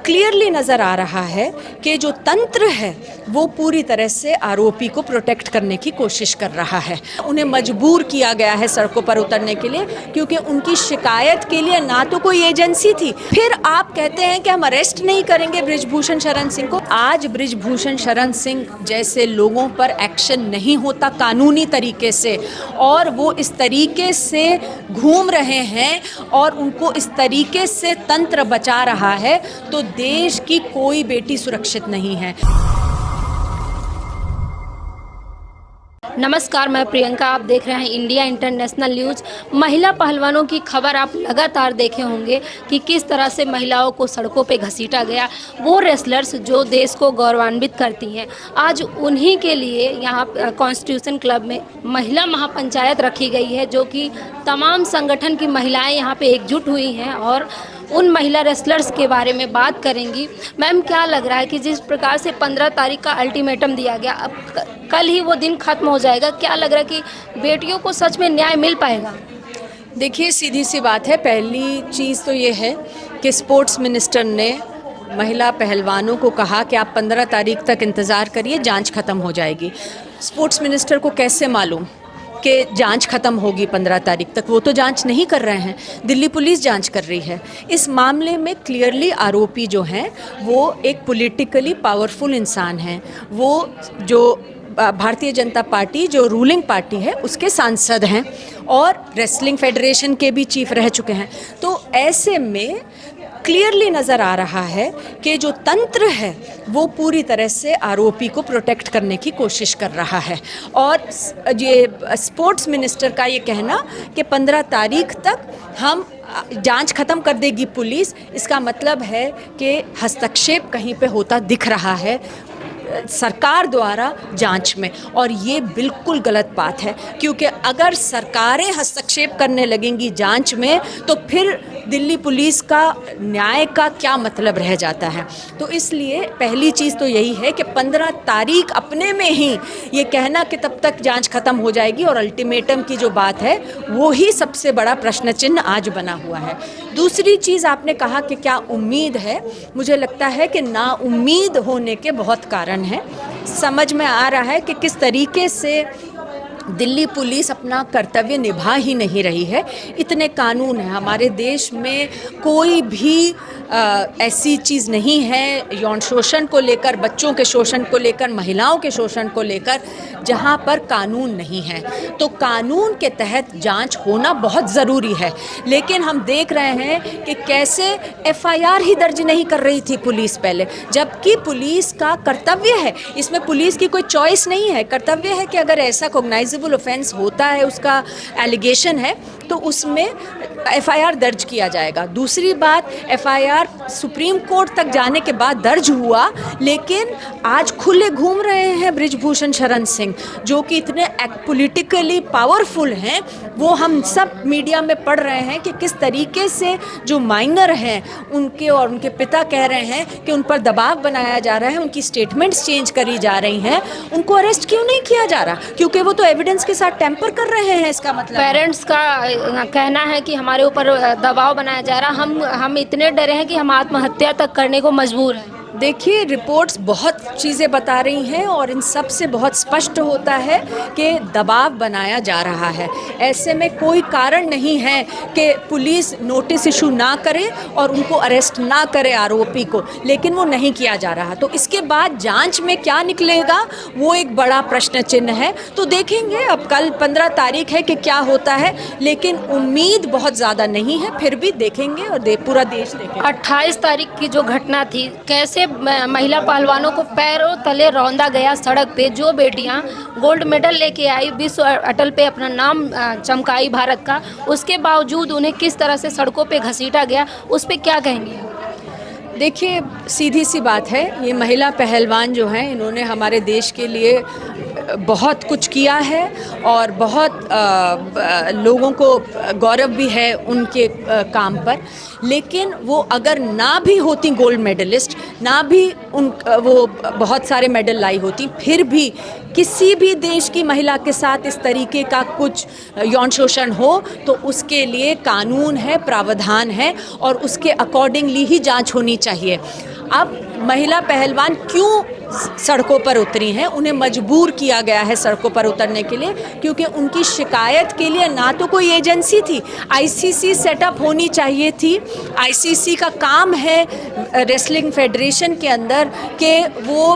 Clearly नज़र आ रहा है कि जो तंत्र है वो पूरी तरह से आरोपी को प्रोटेक्ट करने की कोशिश कर रहा है। उन्हें मजबूर किया गया है सड़कों पर उतरने के लिए, क्योंकि उनकी शिकायत के लिए ना तो कोई एजेंसी थी। फिर आप कहते हैं कि हम अरेस्ट नहीं करेंगे बृजभूषण शरण सिंह को। आज बृजभूषण शरण सिंह जैसे लोगों पर एक्शन नहीं होता कानूनी तरीके से, और वो इस तरीके से घूम रहे हैं और उनको इस तरीके से तंत्र बचा रहा है, तो देश की कोई बेटी सुरक्षित नहीं है। नमस्कार, मैं प्रियंका। आप देख रहे हैं इंडिया इंटरनेशनल न्यूज़। महिला पहलवानों की खबर आप लगातार देखे होंगे कि किस तरह से महिलाओं को सड़कों पे घसीटा गया। वो रेसलर्स जो देश को गौरवान्वित करती हैं, आज उन्हीं के लिए यहाँ कॉन्स्टिट्यूशन क्लब में महिला महापंचायत रखी गई है, जो कि तमाम संगठन की महिलाएं यहाँ पे एकजुट हुई हैं और उन महिला रेसलर्स के बारे में बात करेंगी। मैम, क्या लग रहा है कि जिस प्रकार से 15 तारीख का अल्टीमेटम दिया गया, अब कल ही वो दिन खत्म हो जाएगा, क्या लग रहा है कि बेटियों को सच में न्याय मिल पाएगा? देखिए, सीधी सी बात है। पहली चीज़ तो ये है कि स्पोर्ट्स मिनिस्टर ने महिला पहलवानों को कहा कि आप 15 तारीख तक इंतज़ार करिए, जांच ख़त्म हो जाएगी। स्पोर्ट्स मिनिस्टर को कैसे मालूम कि जांच ख़त्म होगी 15 तारीख तक? वो तो जांच नहीं कर रहे हैं, दिल्ली पुलिस जांच कर रही है। इस मामले में क्लियरली आरोपी जो हैं वो एक पॉलिटिकली पावरफुल इंसान हैं। वो जो भारतीय जनता पार्टी जो रूलिंग पार्टी है उसके सांसद हैं और रेसलिंग फेडरेशन के भी चीफ रह चुके हैं। तो ऐसे में क्लियरली नज़र आ रहा है कि जो तंत्र है वो पूरी तरह से आरोपी को प्रोटेक्ट करने की कोशिश कर रहा है। और ये स्पोर्ट्स मिनिस्टर का ये कहना कि 15 तारीख तक हम जांच ख़त्म कर देगी पुलिस, इसका मतलब है कि हस्तक्षेप कहीं पे होता दिख रहा है सरकार द्वारा जांच में, और ये बिल्कुल गलत बात है। क्योंकि अगर सरकारें हस्तक्षेप करने लगेंगी जांच में तो फिर दिल्ली पुलिस का न्याय का क्या मतलब रह जाता है। तो इसलिए पहली चीज़ तो यही है कि 15 तारीख अपने में ही ये कहना कि तब तक जांच ख़त्म हो जाएगी और अल्टीमेटम की जो बात है वो ही सबसे बड़ा प्रश्न चिन्ह आज बना हुआ है। दूसरी चीज़, आपने कहा कि क्या उम्मीद है, मुझे लगता है कि ना उम्मीद होने के बहुत कारण हैं। समझ में आ रहा है कि किस तरीके से दिल्ली पुलिस अपना कर्तव्य निभा ही नहीं रही है। इतने कानून हैं हमारे देश में, कोई भी ऐसी चीज़ नहीं है यौन शोषण को लेकर, बच्चों के शोषण को लेकर, महिलाओं के शोषण को लेकर जहां पर कानून नहीं है। तो कानून के तहत जांच होना बहुत ज़रूरी है। लेकिन हम देख रहे हैं कि कैसे एफआईआर ही दर्ज नहीं कर रही थी पुलिस पहले, जबकि पुलिस का कर्तव्य है। इसमें पुलिस की कोई चॉइस नहीं है, कर्तव्य है कि अगर ऐसा कॉग्नाइजेबल ऑफेंस होता है, उसका एलिगेशन है, तो उसमें एफआईआर दर्ज किया जाएगा। दूसरी बात, एफआईआर सुप्रीम कोर्ट तक जाने के बाद दर्ज हुआ, लेकिन आज खुले घूम रहे हैं बृजभूषण शरण सिंह, जो कि इतने पॉलिटिकली पावरफुल हैं। वो हम सब मीडिया में पढ़ रहे हैं कि किस तरीके से जो माइनर हैं उनके और उनके पिता कह रहे हैं कि उन पर दबाव बनाया जा रहा है, उनकी स्टेटमेंट्स चेंज करी जा रही हैं। उनको अरेस्ट क्यों नहीं किया जा रहा? क्योंकि वो तो एविडेंस के साथ टेम्पर कर रहे हैं। इसका मतलब पेरेंट्स का कहना है कि हमारे ऊपर दबाव बनाया जा रहा, हम इतने डरे हैं कि हम आत्महत्या तक करने को मजबूर हैं। देखिए, रिपोर्ट्स बहुत चीज़ें बता रही हैं और इन सब से बहुत स्पष्ट होता है कि दबाव बनाया जा रहा है। ऐसे में कोई कारण नहीं है कि पुलिस नोटिस इशू ना करे और उनको अरेस्ट ना करे आरोपी को, लेकिन वो नहीं किया जा रहा। तो इसके बाद जांच में क्या निकलेगा वो एक बड़ा प्रश्न चिन्ह है। तो देखेंगे, अब कल 15 तारीख है कि क्या होता है, लेकिन उम्मीद बहुत ज़्यादा नहीं है। फिर भी देखेंगे और पूरा देश देखेगा। 28 तारीख की जो घटना थी, कैसे महिला पहलवानों को पैरों तले रौंदा गया सड़क पे। जो बेटियां गोल्ड मेडल लेके आई, विश्व अटल पे अपना नाम चमकाई भारत का, उसके बावजूद उन्हें किस तरह से सड़कों पे घसीटा गया, उस पे क्या कहेंगे? देखिए, सीधी सी बात है, ये महिला पहलवान जो हैं इन्होंने हमारे देश के लिए बहुत कुछ किया है और बहुत लोगों को गौरव भी है उनके काम पर। लेकिन वो अगर ना भी होती गोल्ड मेडलिस्ट, ना भी वो बहुत सारे मेडल लाई होती, फिर भी किसी भी देश की महिला के साथ इस तरीके का कुछ यौन शोषण हो तो उसके लिए कानून है, प्रावधान है और उसके अकॉर्डिंगली ही जांच होनी चाहिए। अब महिला पहलवान क्यों सड़कों पर उतरी हैं, उन्हें मजबूर किया गया है सड़कों पर उतरने के लिए, क्योंकि उनकी शिकायत के लिए ना तो कोई एजेंसी थी, आईसीसी सेटअप होनी चाहिए थी। आईसीसी का काम है रेसलिंग फेडरेशन के अंदर कि वो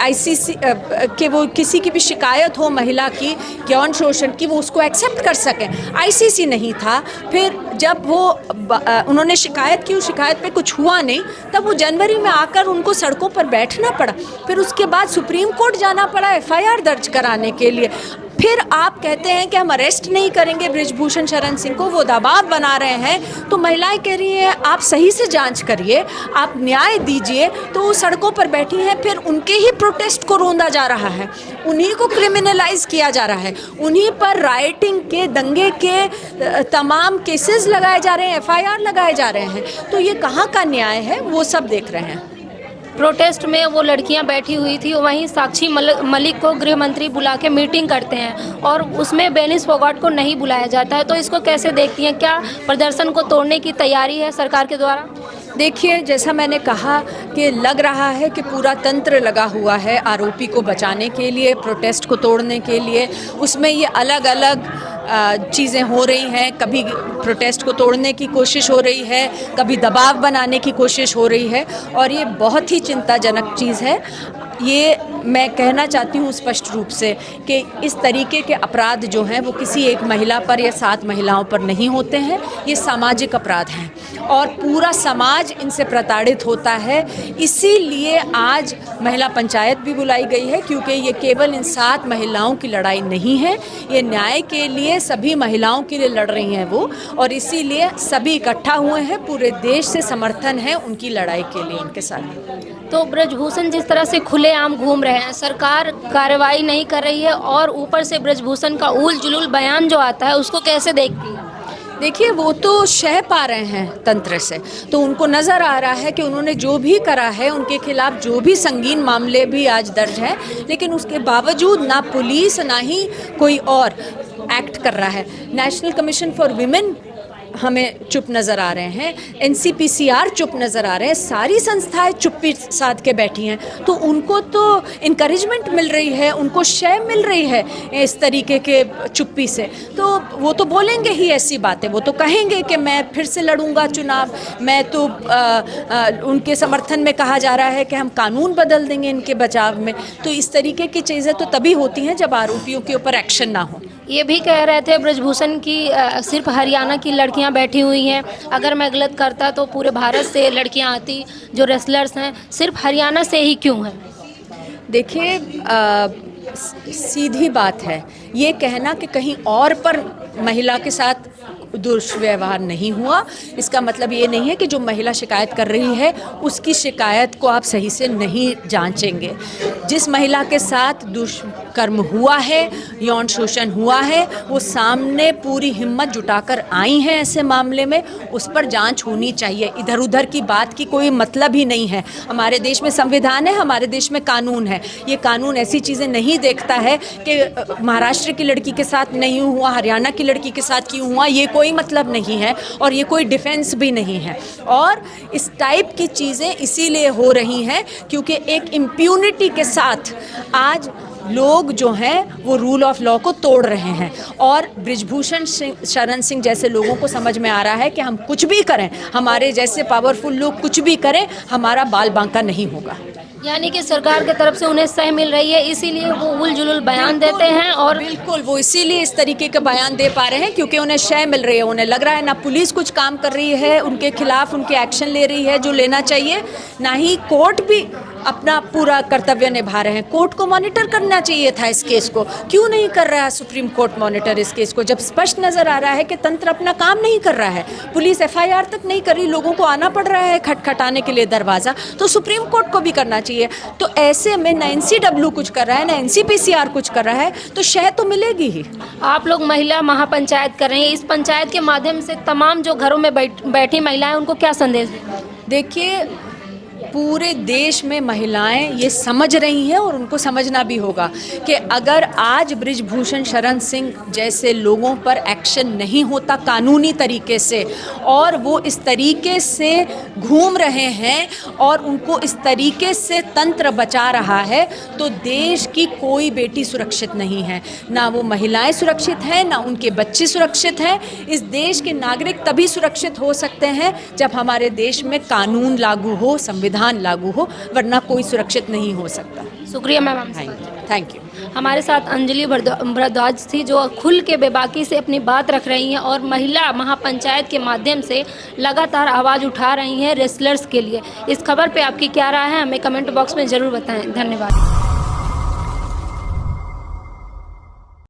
आईसीसी कि वो किसी की भी शिकायत हो महिला की यौन शोषण की, वो उसको एक्सेप्ट कर सकें। आईसीसी नहीं था। फिर जब वो उन्होंने शिकायत की, उस शिकायत पे कुछ हुआ नहीं, तब वो जनवरी में आकर उनको सड़कों पर बैठना पड़ा। फिर उसके बाद सुप्रीम कोर्ट जाना पड़ा एफआईआर दर्ज कराने के लिए। फिर आप कहते हैं कि हम अरेस्ट नहीं करेंगे बृजभूषण शरण सिंह को, वो दबाव बना रहे हैं। तो महिलाएं कह रही हैं आप सही से जांच करिए, आप न्याय दीजिए। तो वो सड़कों पर बैठी हैं, फिर उनके ही प्रोटेस्ट को रोंदा जा रहा है, उन्हीं को क्रिमिनलाइज किया जा रहा है, उन्हीं पर राइटिंग के, दंगे के तमाम केसेस लगाए जा रहे हैं, एफआईआर लगाए जा रहे हैं। तो ये कहाँ का न्याय है, वो सब देख रहे हैं। प्रोटेस्ट में वो लड़कियां बैठी हुई थी, वहीं साक्षी मलिक को गृह मंत्री बुला के मीटिंग करते हैं और उसमें बेनिस फोगाट को नहीं बुलाया जाता है। तो इसको कैसे देखती हैं, क्या प्रदर्शन को तोड़ने की तैयारी है सरकार के द्वारा? देखिए, जैसा मैंने कहा कि लग रहा है कि पूरा तंत्र लगा हुआ है आरोपी को बचाने के लिए, प्रोटेस्ट को तोड़ने के लिए। उसमें ये अलग अलग चीज़ें हो रही हैं, कभी प्रोटेस्ट को तोड़ने की कोशिश हो रही है, कभी दबाव बनाने की कोशिश हो रही है, और ये बहुत ही चिंताजनक चीज़ है। ये मैं कहना चाहती हूँ स्पष्ट रूप से कि इस तरीके के अपराध जो हैं वो किसी एक महिला पर या 7 महिलाओं पर नहीं होते हैं, ये सामाजिक अपराध हैं और पूरा समाज इनसे प्रताड़ित होता है। इसीलिए आज महिला पंचायत भी बुलाई गई है, क्योंकि ये केवल इन 7 महिलाओं की लड़ाई नहीं है, ये न्याय के लिए सभी महिलाओं के लिए लड़ रही हैं वो, और इसीलिए सभी इकट्ठा हुए हैं, पूरे देश से समर्थन है उनकी लड़ाई के लिए उनके साथ। तो ब्रजभूषण जिस तरह से खुलेआम घूम रहे हैं, सरकार कार्रवाई नहीं कर रही है और ऊपर से ब्रजभूषण का उल जुलूल बयान जो आता है उसको कैसे देखती हैं? देखिए, वो तो शह पा रहे हैं तंत्र से, तो उनको नज़र आ रहा है कि उन्होंने जो भी करा है, उनके खिलाफ जो भी संगीन मामले भी आज दर्ज हैं, लेकिन उसके बावजूद ना पुलिस ना ही कोई और एक्ट कर रहा है। नेशनल कमीशन फॉर विमेन हमें चुप नज़र आ रहे हैं, एनसीपीसीआर चुप नज़र आ रहे हैं, सारी संस्थाएं चुप्पी साध के बैठी हैं। तो उनको तो इनकरेजमेंट मिल रही है, उनको शय मिल रही है इस तरीके के चुप्पी से, तो वो तो बोलेंगे ही ऐसी बातें, वो तो कहेंगे कि मैं फिर से लड़ूंगा चुनाव, मैं तो उनके समर्थन में कहा जा रहा है कि हम कानून बदल देंगे इनके बचाव में। तो इस तरीके की चीज़ें तो तभी होती हैं जब आरोपियों के ऊपर एक्शन ना हो। ये भी कह रहे थे ब्रजभूषण की सिर्फ हरियाणा की लड़कियां बैठी हुई हैं, अगर मैं गलत करता तो पूरे भारत से लड़कियां आती, जो रेसलर्स हैं सिर्फ हरियाणा से ही क्यों हैं? देखिए, सीधी बात है, ये कहना कि कहीं और पर महिला के साथ दुष्व्यवहार नहीं हुआ, इसका मतलब ये नहीं है कि जो महिला शिकायत कर रही है उसकी शिकायत को आप सही से नहीं जांचेंगे। जिस महिला के साथ दुष्कर्म हुआ है, यौन शोषण हुआ है, वो सामने पूरी हिम्मत जुटाकर आई हैं ऐसे मामले में, उस पर जांच होनी चाहिए। इधर उधर की बात की कोई मतलब ही नहीं है। हमारे देश में संविधान है, हमारे देश में कानून है। ये कानून ऐसी चीज़ें नहीं देखता है कि महाराष्ट्र की लड़की के साथ नहीं हुआ, हरियाणा की लड़की के साथ क्यों हुआ, ये कोई मतलब नहीं है और ये कोई डिफेंस भी नहीं है। और इस टाइप की चीज़ें इसीलिए हो रही हैं क्योंकि एक इम्प्यूनिटी के साथ आज लोग जो हैं वो रूल ऑफ लॉ को तोड़ रहे हैं, और बृजभूषण शरण सिंह जैसे लोगों को समझ में आ रहा है कि हम कुछ भी करें, हमारे जैसे पावरफुल लोग कुछ भी करें, हमारा बाल बांका नहीं होगा। यानी कि सरकार की तरफ से उन्हें सह मिल रही है, इसीलिए वो उल जुलूल बयान देते हैं। और बिल्कुल वो इसीलिए इस तरीके के बयान दे पा रहे हैं क्योंकि उन्हें शय मिल रही है। उन्हें लग रहा है ना पुलिस कुछ काम कर रही है उनके खिलाफ, उनके एक्शन ले रही है जो लेना चाहिए, ना ही कोर्ट भी अपना पूरा कर्तव्य निभा रहे हैं। कोर्ट को मॉनिटर करना चाहिए था इस केस को, क्यों नहीं कर रहा है सुप्रीम कोर्ट मॉनिटर इस केस को, जब स्पष्ट नज़र आ रहा है कि तंत्र अपना काम नहीं कर रहा है, पुलिस एफआईआर तक नहीं कर रही, लोगों को आना पड़ रहा है खटखटाने के लिए दरवाज़ा, तो सुप्रीम कोर्ट को भी करना चाहिए। तो ऐसे में ना एनसीडब्ल्यू कुछ कर रहा है, ना एनसीपीसीआर कुछ कर रहा है, तो शह तो मिलेगी ही। आप लोग महिला महापंचायत कर रहे हैं, इस पंचायत के माध्यम से तमाम जो घरों में बैठी महिलाएं, उनको क्या संदेश दें? देखिए, पूरे देश में महिलाएं ये समझ रही हैं और उनको समझना भी होगा कि अगर आज बृजभूषण शरण सिंह जैसे लोगों पर एक्शन नहीं होता कानूनी तरीके से और वो इस तरीके से घूम रहे हैं और उनको इस तरीके से तंत्र बचा रहा है, तो देश की कोई बेटी सुरक्षित नहीं है। ना वो महिलाएं सुरक्षित हैं, ना उनके बच्चे सुरक्षित हैं। इस देश के नागरिक तभी सुरक्षित हो सकते हैं जब हमारे देश में कानून लागू हो, संविधान लागू हो, वरना कोई सुरक्षित नहीं हो सकता। शुक्रिया मैम। Thank you. हमारे साथ अंजलि भारद्वाज थी जो खुल के बेबाकी से अपनी बात रख रही हैं और महिला महापंचायत के माध्यम से लगातार आवाज़ उठा रही हैं रेसलर्स के लिए। इस खबर पे आपकी क्या राय है हमें कमेंट बॉक्स में ज़रूर बताएं। धन्यवाद।